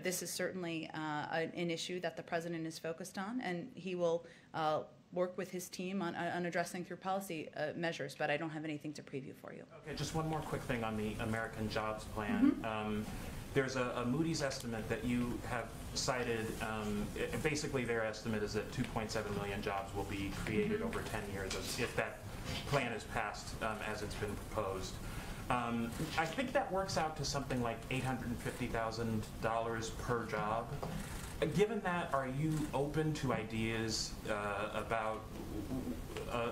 This is certainly an issue that the president is focused on, and he will work with his team on addressing through policy measures, but I don't have anything to preview for you. Okay, just one more quick thing on the American Jobs Plan. There's a Moody's estimate that you have cited. Basically, their estimate is that 2.7 million jobs will be created over 10 years if that plan is passed as it's been proposed. I think that works out to something like $850,000 per job. Given that, are you open to ideas about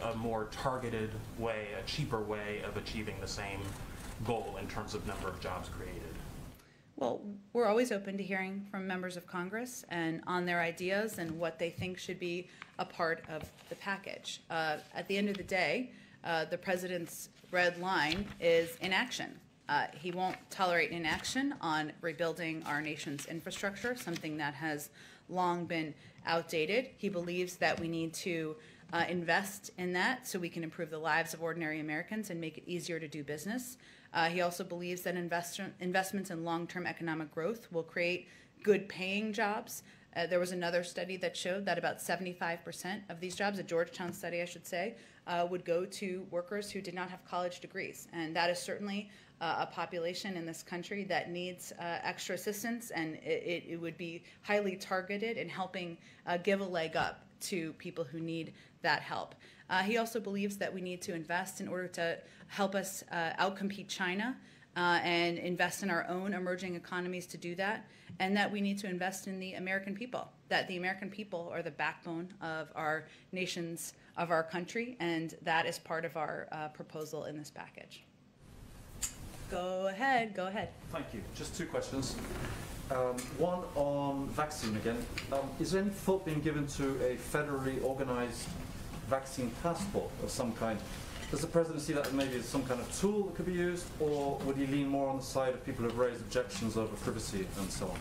a more targeted way, a cheaper way of achieving the same goal in terms of number of jobs created? Well, we're always open to hearing from members of Congress and on their ideas and what they think should be a part of the package. At the end of the day, the president's red line is inaction. He won't tolerate inaction on rebuilding our nation's infrastructure, something that has long been outdated. He believes that we need to invest in that so we can improve the lives of ordinary Americans and make it easier to do business. He also believes that investments in long-term economic growth will create good-paying jobs. There was another study that showed that about 75% of these jobs, a Georgetown study I should say, would go to workers who did not have college degrees. And that is certainly a population in this country that needs extra assistance, and it would be highly targeted in helping give a leg up to people who need that help. He also believes that we need to invest in order to help us outcompete China and invest in our own emerging economies to do that, and that we need to invest in the American people, that the American people are the backbone of our nation's, of our country, and that is part of our proposal in this package. Go ahead, go ahead. Thank you. Just two questions. One on vaccine again. Is there any thought being given to a federally organized vaccine passport of some kind? Does the president see that maybe as some kind of tool that could be used, or would he lean more on the side of people who have raised objections over privacy and so on?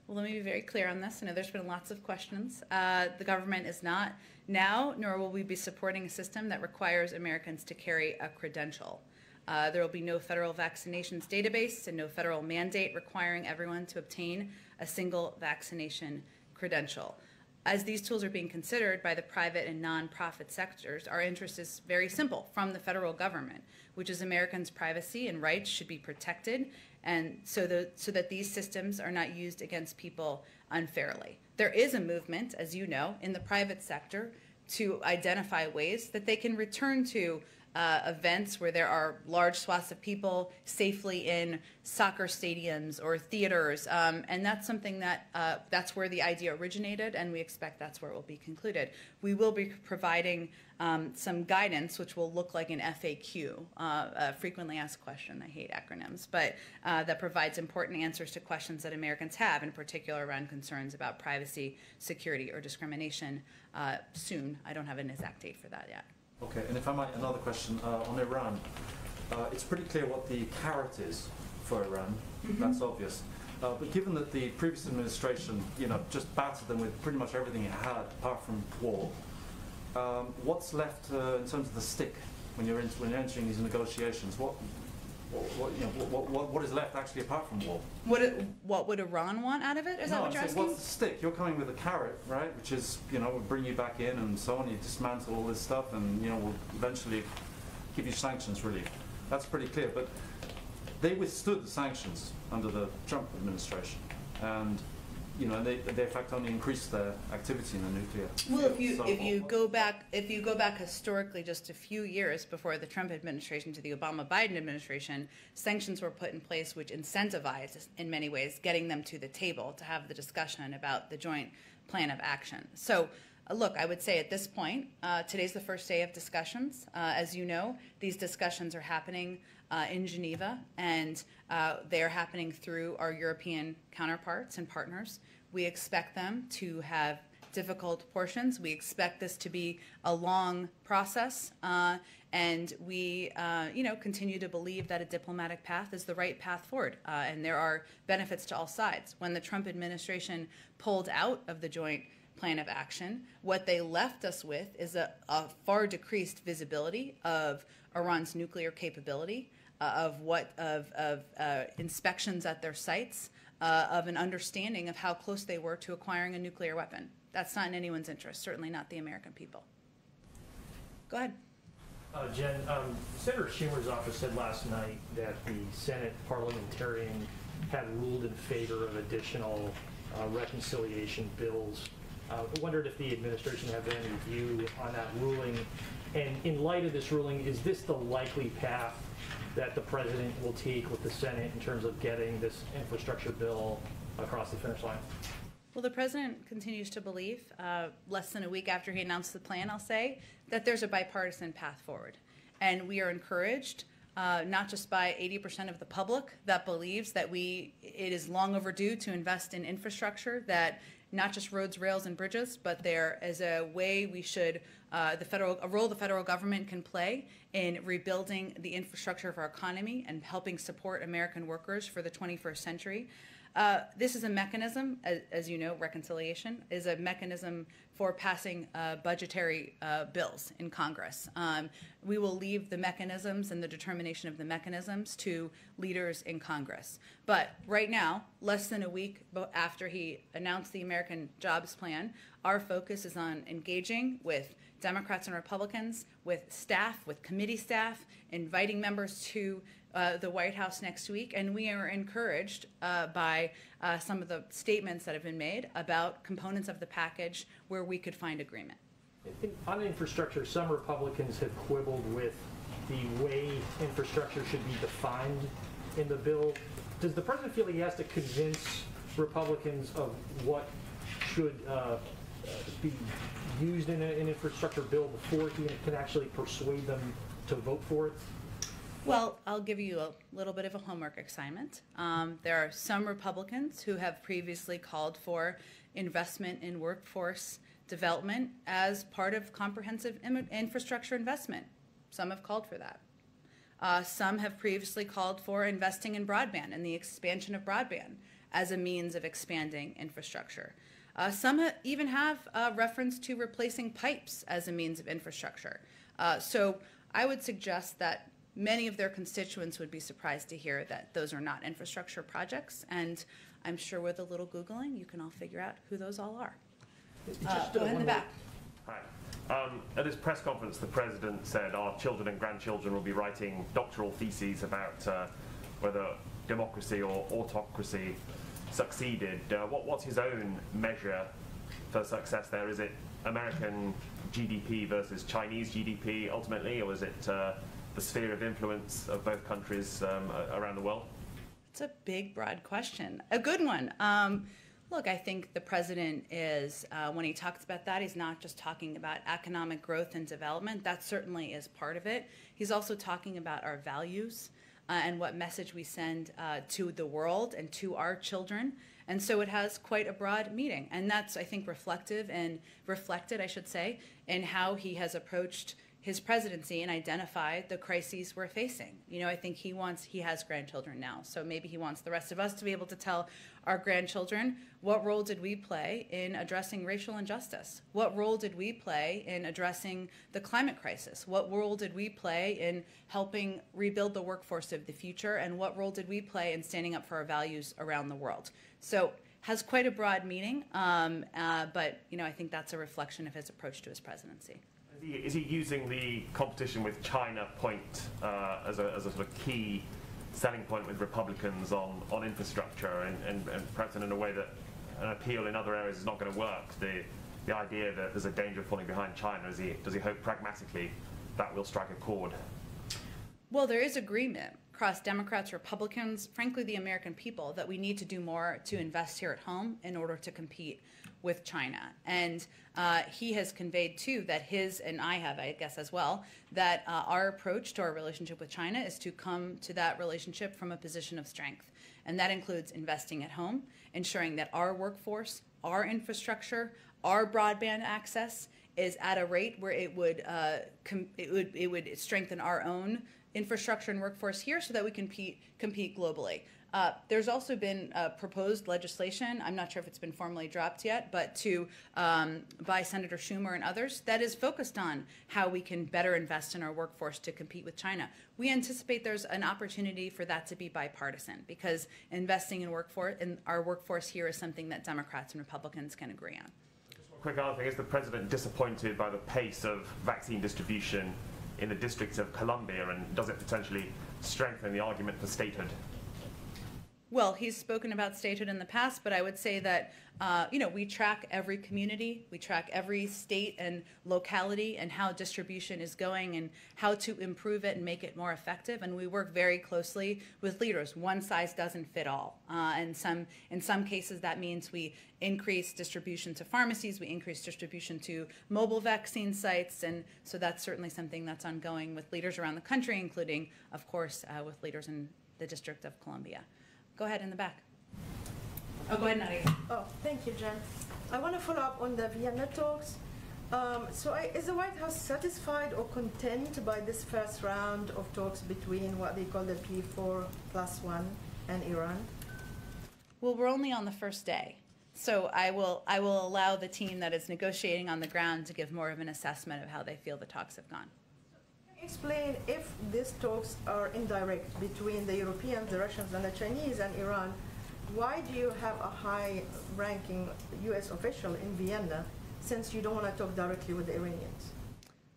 Well, let me be very clear on this. I know there's been lots of questions. The government is not now, nor will we be supporting a system that requires Americans to carry a credential. There will be no federal vaccinations database and no federal mandate requiring everyone to obtain a single vaccination credential. As these tools are being considered by the private and nonprofit sectors, our interest is very simple from the federal government, which is Americans' privacy and rights should be protected, and so that these systems are not used against people unfairly. There is a movement, as you know, in the private sector to identify ways that they can return to events where there are large swaths of people safely in soccer stadiums or theaters, and that's something that that's where the idea originated, and we expect that's where it will be concluded. We will be providing some guidance, which will look like an FAQ, a frequently asked question. I hate acronyms, but that provides important answers to questions that Americans have, in particular around concerns about privacy, security, or discrimination soon. I don't have an exact date for that yet. Okay, and if I might, another question on Iran. It's pretty clear what the carrot is for Iran. That's obvious. But given that the previous administration, just battered them with pretty much everything it had, apart from war, what's left in terms of the stick when you're entering these negotiations? What is left actually apart from war? What would Iran want out of it? Is that what you're asking? What's the stick? You're coming with a carrot, right? Which is, we'll bring you back in and so on. You dismantle all this stuff, and we'll eventually give you sanctions relief. That's pretty clear. But they withstood the sanctions under the Trump administration, and they in fact only increased their activity in the nuclear. Well, if you go back historically just a few years before the Trump administration to the Obama-Biden administration, sanctions were put in place which incentivized, in many ways, getting them to the table to have the discussion about the joint plan of action. So, look, I would say at this point, today's the first day of discussions. As you know, these discussions are happening in Geneva, and they are happening through our European counterparts and partners. We expect them to have difficult portions. We expect this to be a long process, and we, continue to believe that a diplomatic path is the right path forward, and there are benefits to all sides. When the Trump administration pulled out of the joint plan of action, what they left us with is a far decreased visibility of Iran's nuclear capability, of inspections at their sites, of an understanding of how close they were to acquiring a nuclear weapon. That's not in anyone's interest, certainly not the American people. Go ahead. Jen, Senator Schumer's office said last night that the Senate parliamentarian had ruled in favor of additional reconciliation bills. I wondered if the administration had any view on that ruling. And in light of this ruling, is this the likely path that the president will take with the Senate in terms of getting this infrastructure bill across the finish line? Well, the president continues to believe, less than a week after he announced the plan, I'll say, that there's a bipartisan path forward. And we are encouraged, not just by 80% of the public that believes that it is long overdue to invest in infrastructure, that not just roads, rails, and bridges, but there is a way we should, a role the federal government can play in rebuilding the infrastructure of our economy and helping support American workers for the 21st century. This is a mechanism, as you know, reconciliation is a mechanism for passing budgetary bills in Congress. We will leave the mechanisms and the determination of the mechanisms to leaders in Congress. But right now, less than a week after he announced the American Jobs Plan, our focus is on engaging with Democrats and Republicans, with staff, with committee staff, inviting members to the White House next week, and we are encouraged by some of the statements that have been made about components of the package where we could find agreement. On infrastructure, some Republicans have quibbled with the way infrastructure should be defined in the bill. Does the president feel he has to convince Republicans of what should be used in an infrastructure bill before he can actually persuade them to vote for it? Well, I'll give you a little bit of a homework assignment. There are some Republicans who have previously called for investment in workforce development as part of comprehensive infrastructure investment. Some have called for that. Some have previously called for investing in broadband and the expansion of broadband as a means of expanding infrastructure. Some even have reference to replacing pipes as a means of infrastructure. So I would suggest that many of their constituents would be surprised to hear that those are not infrastructure projects, and I'm sure with a little Googling, you can all figure out who those all are. Go ahead in the back. Hi. At his press conference, the president said our children and grandchildren will be writing doctoral theses about whether democracy or autocracy succeeded. What's his own measure for success there? Is it American GDP versus Chinese GDP ultimately, or is it the sphere of influence of both countries around the world? It's a big, broad question. A good one. Look, I think the president is, when he talks about that, he's not just talking about economic growth and development. That certainly is part of it. He's also talking about our values and what message we send to the world and to our children. And so it has quite a broad meaning. And that's, I think, reflected, I should say, in how he has approached his presidency and identified the crises we're facing. You know, I think he has grandchildren now, so maybe he wants the rest of us to be able to tell our grandchildren, what role did we play in addressing racial injustice? What role did we play in addressing the climate crisis? What role did we play in helping rebuild the workforce of the future? And what role did we play in standing up for our values around the world? So has quite a broad meaning, but you know, I think that's a reflection of his approach to his presidency. Is he using the competition with China point as a sort of key selling point with Republicans on infrastructure and perhaps in a way that an appeal in other areas is not going to work? The idea that there's a danger of falling behind China, does he hope pragmatically that will strike a chord? Well, there is agreement across Democrats, Republicans, frankly the American people, that we need to do more to invest here at home in order to compete with China. And he has conveyed, too, that and I have, I guess, as well, that our approach to our relationship with China is to come to that relationship from a position of strength. And that includes investing at home, ensuring that our workforce, our infrastructure, our broadband access is at a rate where it would strengthen our own infrastructure and workforce here so that we can compete globally. There's also been proposed legislation, I'm not sure if it's been formally dropped yet, but by Senator Schumer and others, that is focused on how we can better invest in our workforce to compete with China. We anticipate there's an opportunity for that to be bipartisan, because investing in our workforce here is something that Democrats and Republicans can agree on. Quick other thing, is the president disappointed by the pace of vaccine distribution in the District of Columbia, and does it potentially strengthen the argument for statehood? Well, he's spoken about statehood in the past, but I would say that, we track every community, we track every state and locality and how distribution is going and how to improve it and make it more effective. And we work very closely with leaders. One size doesn't fit all. In some cases, that means we increase distribution to pharmacies, we increase distribution to mobile vaccine sites. And so that's certainly something that's ongoing with leaders around the country, including, of course, with leaders in the District of Columbia. Go ahead in the back. Oh, go ahead, Nadia. Oh, thank you, Jen. I want to follow up on the Vienna talks. Is the White House satisfied or content by this first round of talks between what they call the P4+1 and Iran? Well, we're only on the first day. So I will allow the team that is negotiating on the ground to give more of an assessment of how they feel the talks have gone. Explain, if these talks are indirect between the Europeans, the Russians, and the Chinese and Iran, why do you have a high-ranking U.S. official in Vienna, since you don't want to talk directly with the Iranians?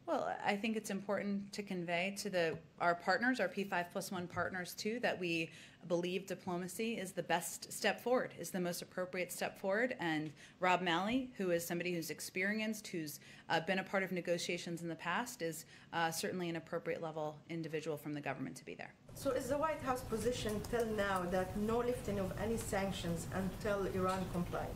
Well, I think it's important to convey to our partners, our P5+1 partners too, that we believe diplomacy is the best step forward, is the most appropriate step forward. And Rob Malley, who is somebody who's experienced, who's been a part of negotiations in the past, is certainly an appropriate level individual from the government to be there. So is the White House position till now that no lifting of any sanctions until Iran complies?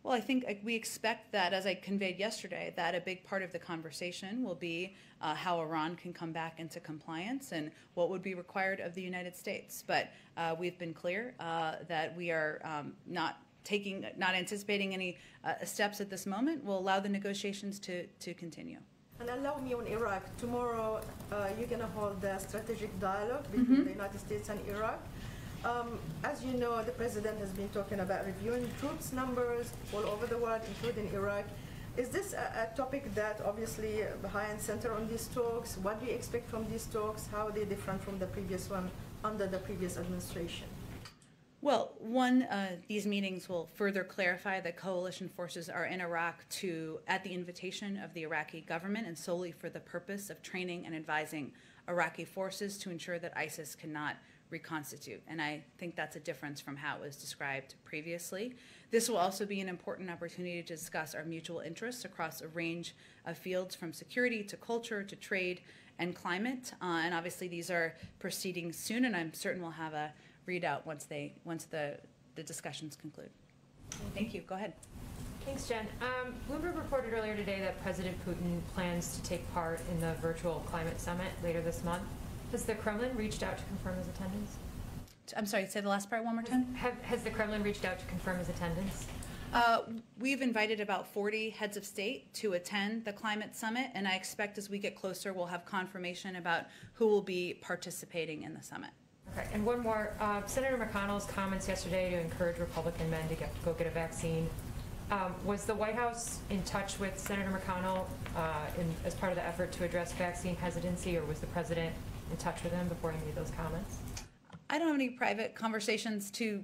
Well, I think we expect that, as I conveyed yesterday, that a big part of the conversation will be how Iran can come back into compliance and what would be required of the United States. But we've been clear that we are not anticipating any steps at this moment. We'll allow the negotiations to continue. And allow me on Iraq. Tomorrow, you're going to hold a strategic dialogue between the United States and Iraq. As you know, the president has been talking about reviewing troops numbers all over the world, including Iraq. Is this a topic that obviously high and center on these talks? What do you expect from these talks? How are they different from the previous one under the previous administration? Well, these meetings will further clarify that coalition forces are in Iraq at the invitation of the Iraqi government and solely for the purpose of training and advising Iraqi forces to ensure that ISIS cannot reconstitute. And I think that's a difference from how it was described previously. This will also be an important opportunity to discuss our mutual interests across a range of fields, from security to culture to trade and climate. And obviously these are proceeding soon, and I'm certain we'll have a readout once the discussions conclude. Thank you. Go ahead. Thanks, Jen. Bloomberg reported earlier today that President Putin plans to take part in the virtual climate summit later this month. Has the Kremlin reached out to confirm his attendance? I'm sorry, say the last part one more time. Has the Kremlin reached out to confirm his attendance? We've invited about 40 heads of state to attend the climate summit, and I expect as we get closer, we'll have confirmation about who will be participating in the summit. Okay, and one more. Senator McConnell's comments yesterday to encourage Republican men to go get a vaccine. Was the White House in touch with Senator McConnell as part of the effort to address vaccine hesitancy, or was the president in touch with him before he made those comments? I don't have any private conversations to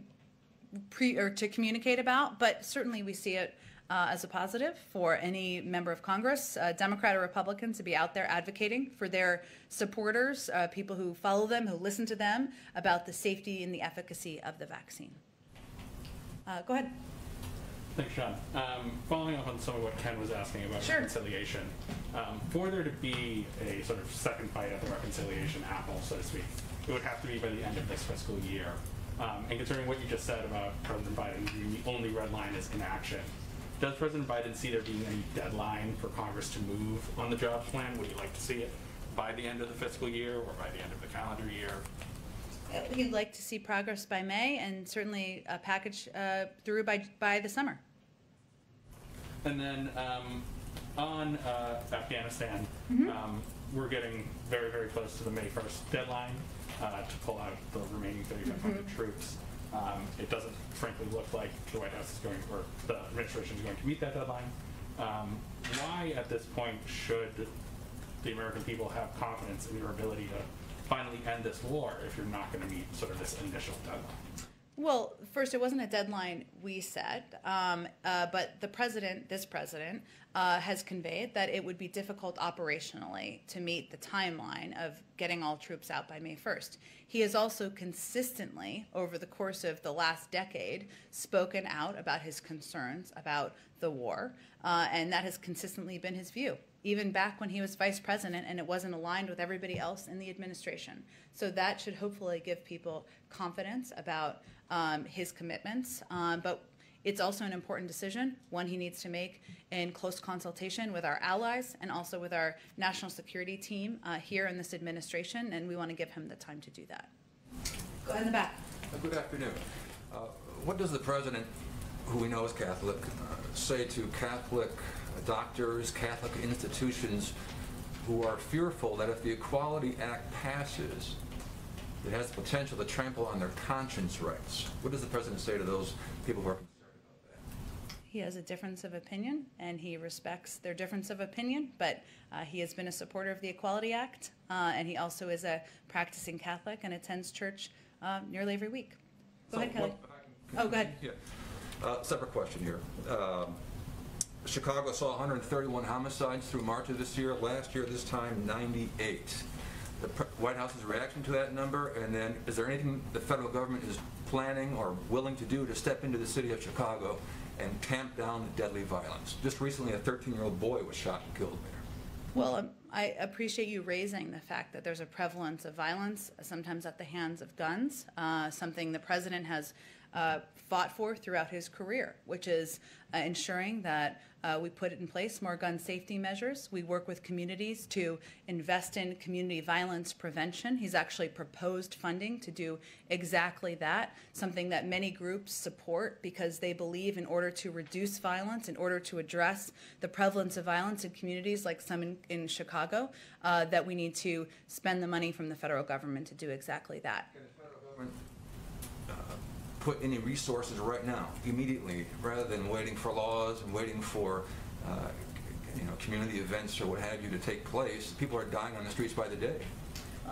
communicate about, but certainly we see it as a positive for any member of Congress, Democrat or Republican, to be out there advocating for their supporters, people who follow them, who listen to them, about the safety and the efficacy of the vaccine. Go ahead. Thanks, Sean. Following up on some of what Ken was asking about reconciliation, for there to be a sort of second bite at the reconciliation apple, so to speak, it would have to be by the end of this fiscal year. And concerning what you just said about President Biden, the only red line is inaction. Does President Biden see there being any deadline for Congress to move on the jobs plan? Would you like to see it by the end of the fiscal year or by the end of the calendar year? We'd like to see progress by May, and certainly a package through by the summer. And then On Afghanistan, we're getting very, very close to the May 1st deadline to pull out the remaining 3,500 troops. It doesn't, frankly, look like the White House is going, or the administration is going to meet that deadline. Why, at this point, should the American people have confidence in your ability to finally end this war if you're not going to meet sort of this initial deadline? Well, first, it wasn't a deadline we set, but this president, has conveyed that it would be difficult operationally to meet the timeline of getting all troops out by May 1st. He has also consistently, over the course of the last decade, spoken out about his concerns about the war, and that has consistently been his view, even back when he was vice president and it wasn't aligned with everybody else in the administration. So that should hopefully give people confidence about his commitments, but it's also an important decision, one he needs to make in close consultation with our allies and also with our national security team here in this administration, and we want to give him the time to do that. Go ahead in the back. Good afternoon. What does the president, who we know is Catholic, say to Catholic doctors, Catholic institutions who are fearful that if the Equality Act passes, it has the potential to trample on their conscience rights? What does the president say to those people who are concerned about that? He has a difference of opinion, and he respects their difference of opinion, but he has been a supporter of the Equality Act, and he also is a practicing Catholic and attends church nearly every week. Go ahead, Kelly. Oh, go ahead. Yeah. Separate question here. Chicago saw 131 homicides through March of this year. Last year, this time, 98. The White House's reaction to that number, and then is there anything the federal government is planning or willing to do to step into the city of Chicago and tamp down the deadly violence? Just recently, a 13-year-old boy was shot and killed there. Well, I appreciate you raising the fact that there's a prevalence of violence, sometimes at the hands of guns, something the president has fought for throughout his career, which is ensuring that we put in place more gun safety measures. We work with communities to invest in community violence prevention. He's actually proposed funding to do exactly that, something that many groups support because they believe in order to reduce violence, in order to address the prevalence of violence in communities like some in Chicago, that we need to spend the money from the federal government to do exactly that. Can the federal government put any resources right now, immediately, rather than waiting for laws and waiting for community events or what have you to take place? People are dying on the streets by the day.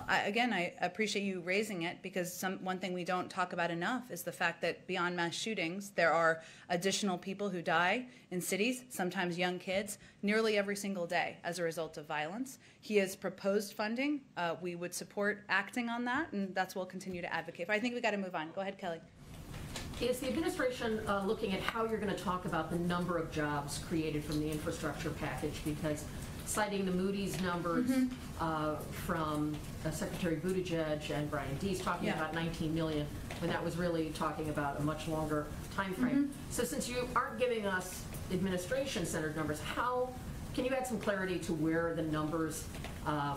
I appreciate you raising it because one thing we don't talk about enough is the fact that beyond mass shootings, there are additional people who die in cities, sometimes young kids, nearly every single day as a result of violence. He has proposed funding. We would support acting on that, and that's what we'll continue to advocate for. I think we got to move on. Go ahead, Kelly. Is the administration looking at how you're going to talk about the number of jobs created from the infrastructure package? Because citing the Moody's numbers from Secretary Buttigieg and Brian Deese talking about 19 million, when that was really talking about a much longer time frame. So since you aren't giving us administration-centered numbers, how can you add some clarity to where the numbers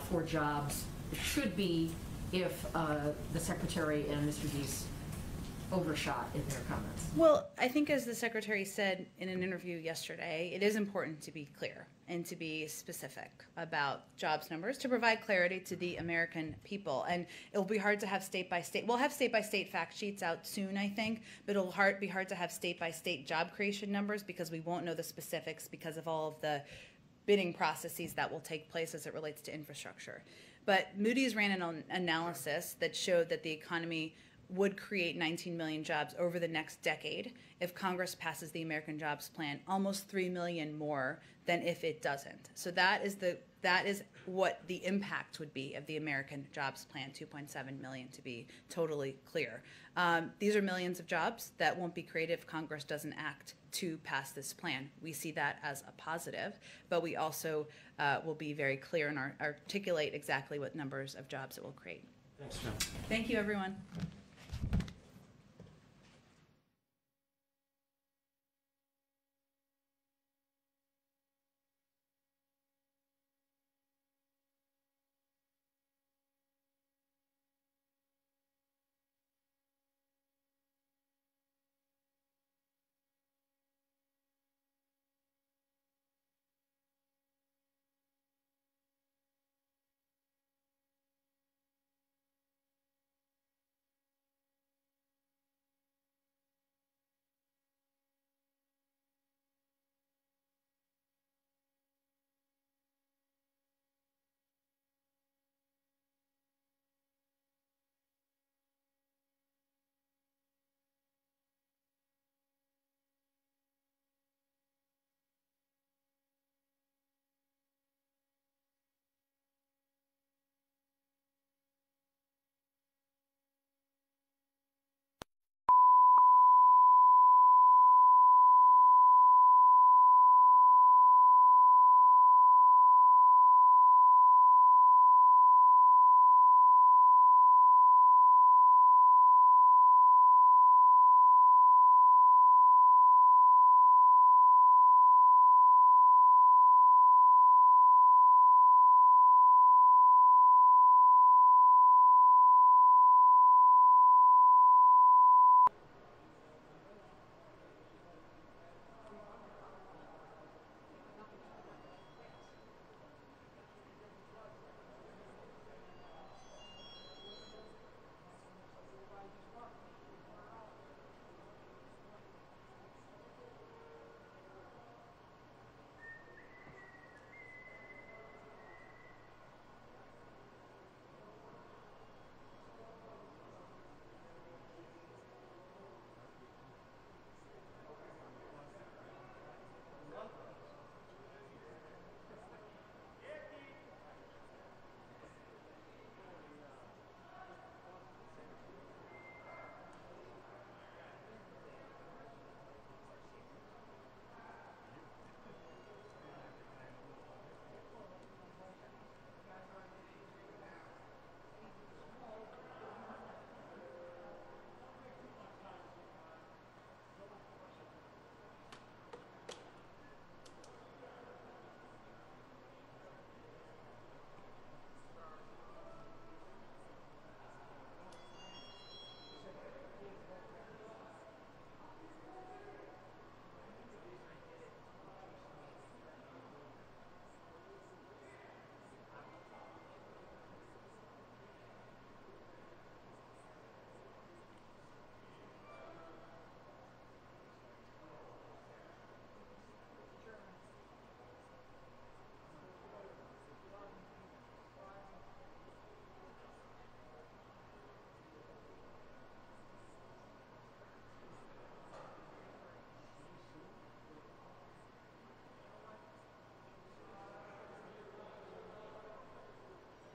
for jobs should be if the Secretary and Mr. Deese overshot in their comments? Well, I think as the Secretary said in an interview yesterday, it is important to be clear and to be specific about jobs numbers to provide clarity to the American people. And it'll be hard to have state-by-state. We'll have state-by-state fact sheets out soon, I think, but it'll be hard to have state-by-state job creation numbers because we won't know the specifics because of all of the bidding processes that will take place as it relates to infrastructure. But Moody's ran an analysis that showed that the economy would create 19 million jobs over the next decade if Congress passes the American Jobs Plan, almost 3 million more than if it doesn't. So that is what the impact would be of the American Jobs Plan, 2.7 million to be totally clear. These are millions of jobs that won't be created if Congress doesn't act to pass this plan. We see that as a positive, but we also will be very clear and articulate exactly what numbers of jobs it will create. Thanks, Jim. Thank you, everyone.